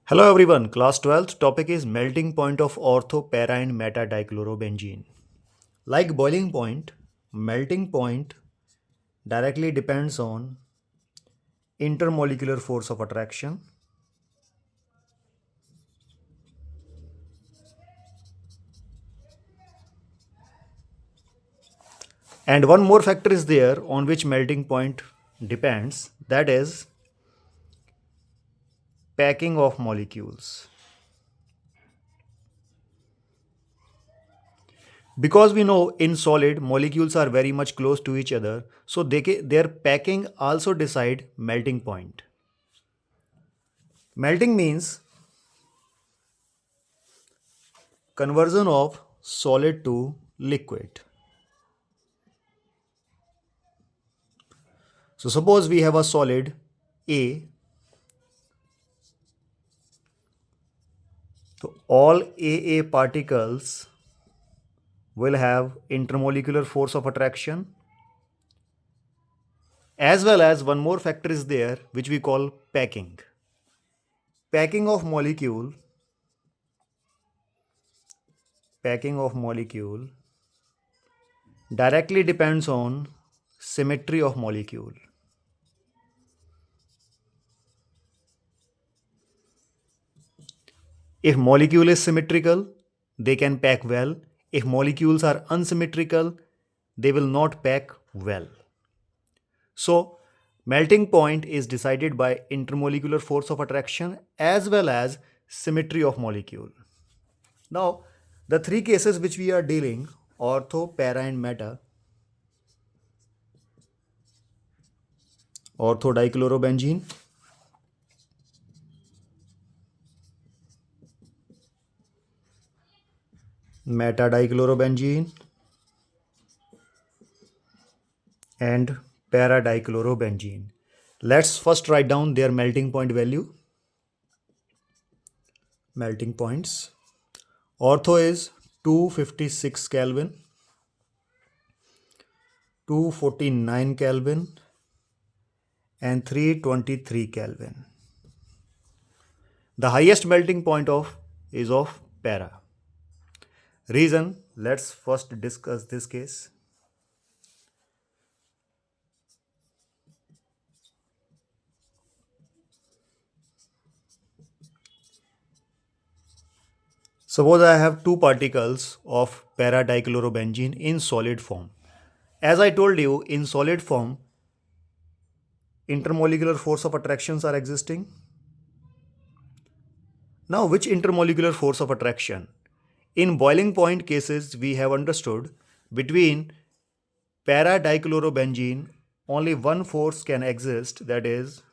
Hello everyone, class 12th topic is melting point of ortho, para and meta dichlorobenzene. Like boiling point, melting point directly depends on intermolecular force of attraction, and one more factor is there on which melting point depends, that is packing of molecules. Because we know in solid molecules are very much close to each other, so their packing also decide melting point. Melting means conversion of solid to liquid. So suppose we have a solid A. So all AA particles will have intermolecular force of attraction, as well as one more factor is there which we call packing. Packing of molecule directly depends on symmetry of molecule. If molecule is symmetrical, they can pack well. If molecules are unsymmetrical, they will not pack well. So, melting point is decided by intermolecular force of attraction as well as symmetry of molecule. Now, the three cases which we are dealing, ortho, para and meta. Ortho dichlorobenzene, meta dichlorobenzene and para dichlorobenzene. Let's first write down their melting point value. Melting points. Ortho is 256 Kelvin, 249 Kelvin and 323 Kelvin. The highest melting point is of para. Reason, let's first discuss this case. Suppose I have two particles of para dichlorobenzene in solid form. As I told you, in solid form, intermolecular force of attractions are existing. Now, which intermolecular force of attraction? In boiling point cases, we have understood between para dichlorobenzene only one force can exist, that is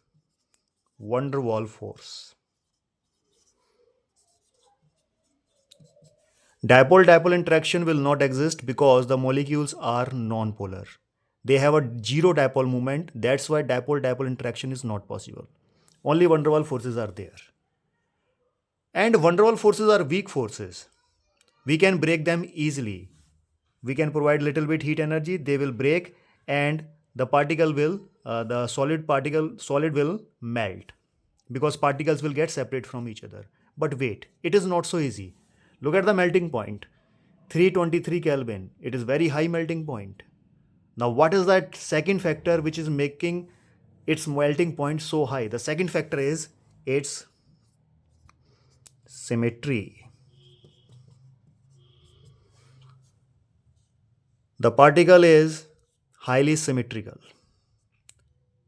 van der Waals force. Dipole-dipole interaction will not exist because the molecules are non-polar. They have a zero dipole moment. That's why dipole-dipole interaction is not possible. Only van der Waals forces are there. And van der Waals forces are weak forces. We can break them easily. We can provide little bit heat energy. They will break, and the solid will melt because particles will get separate from each other. But wait, it is not so easy. Look at the melting point, 323 Kelvin. It is very high melting point. Now, what is that second factor which is making its melting point so high? The second factor is its symmetry. The particle is highly symmetrical.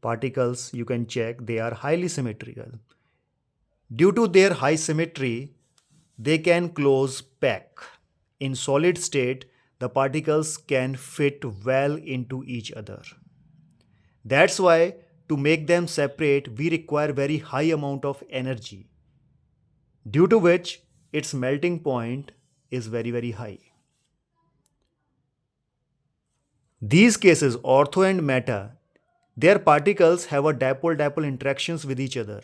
Particles, you can check, they are highly symmetrical. Due to their high symmetry, they can close pack. In solid state, the particles can fit well into each other. That's why to make them separate, we require very high amount of energy, due to which its melting point is very, very high. These cases, ortho and meta, their particles have a dipole-dipole interactions with each other.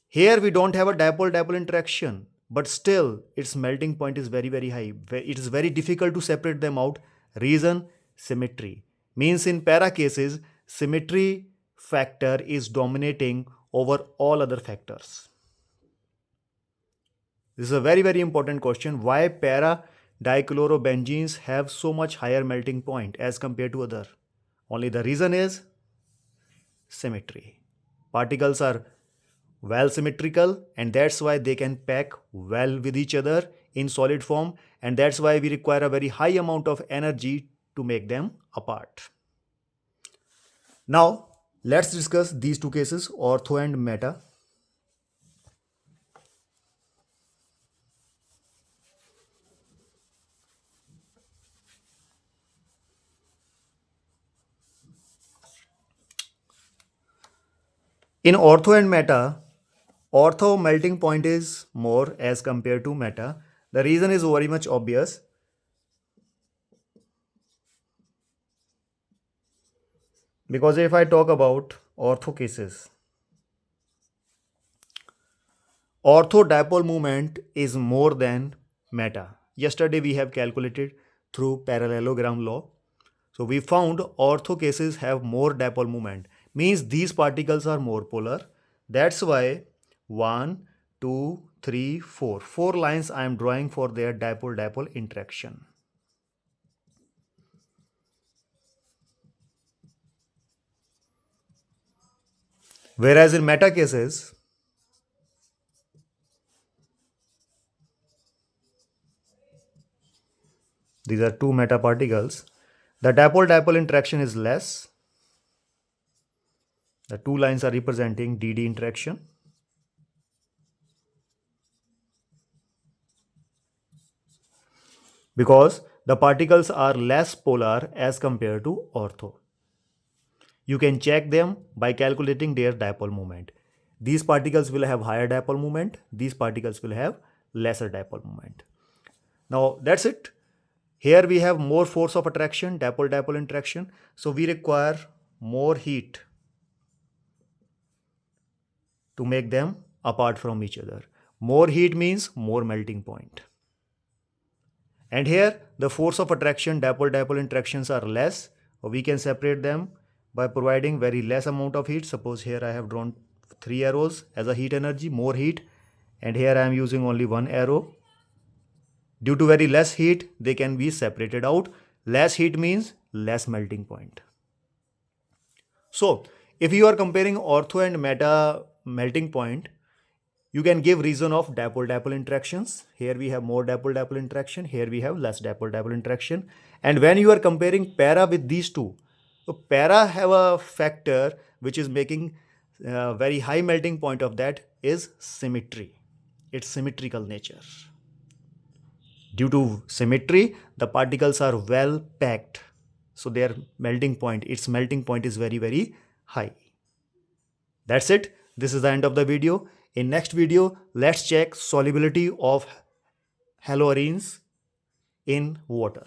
Here we don't have a dipole-dipole interaction, but still its melting point is very, very high. It is very difficult to separate them out. Reason, symmetry. Means in para cases, symmetry factor is dominating over all other factors. This is a very, very important question. Why para dichlorobenzenes have so much higher melting point as compared to other? Only the reason is symmetry. Particles are well symmetrical, and that's why they can pack well with each other in solid form, and that's why we require a very high amount of energy to make them apart. Now let's discuss these two cases, ortho and meta. In ortho and meta, ortho melting point is more as compared to meta. The reason is very much obvious. Because if I talk about ortho cases, ortho dipole moment is more than meta. Yesterday we have calculated through parallelogram law. So we found ortho cases have more dipole moment. Means these particles are more polar. That's why 1, 2, 3, 4. 4 lines I am drawing for their dipole-dipole interaction. Whereas in meta cases, these are two meta particles, the dipole-dipole interaction is less. The two lines are representing DD interaction. Because the particles are less polar as compared to ortho. You can check them by calculating their dipole moment. These particles will have higher dipole moment. These particles will have lesser dipole moment. Now that's it. Here we have more force of attraction, dipole-dipole interaction. So we require more heat to make them apart from each other. More heat means more melting point. And here the force of attraction, dipole-dipole interactions are less. We can separate them by providing very less amount of heat. Suppose here I have drawn 3 arrows as a heat energy, more heat, and here I am using only 1 arrow. Due to very less heat, they can be separated out. Less heat means less melting point. So if you are comparing ortho and meta melting point, you can give reason of dipole-dipole interactions. Here we have more dipole-dipole interaction. Here we have less dipole-dipole interaction. And when you are comparing para with these two, so para have a factor which is making very high melting point of that is symmetry. Its symmetrical nature. Due to symmetry, the particles are well packed. So their melting point, its melting point is very, very high. That's it. This is the end of the video. In next video, let's check solubility of haloarenes in water.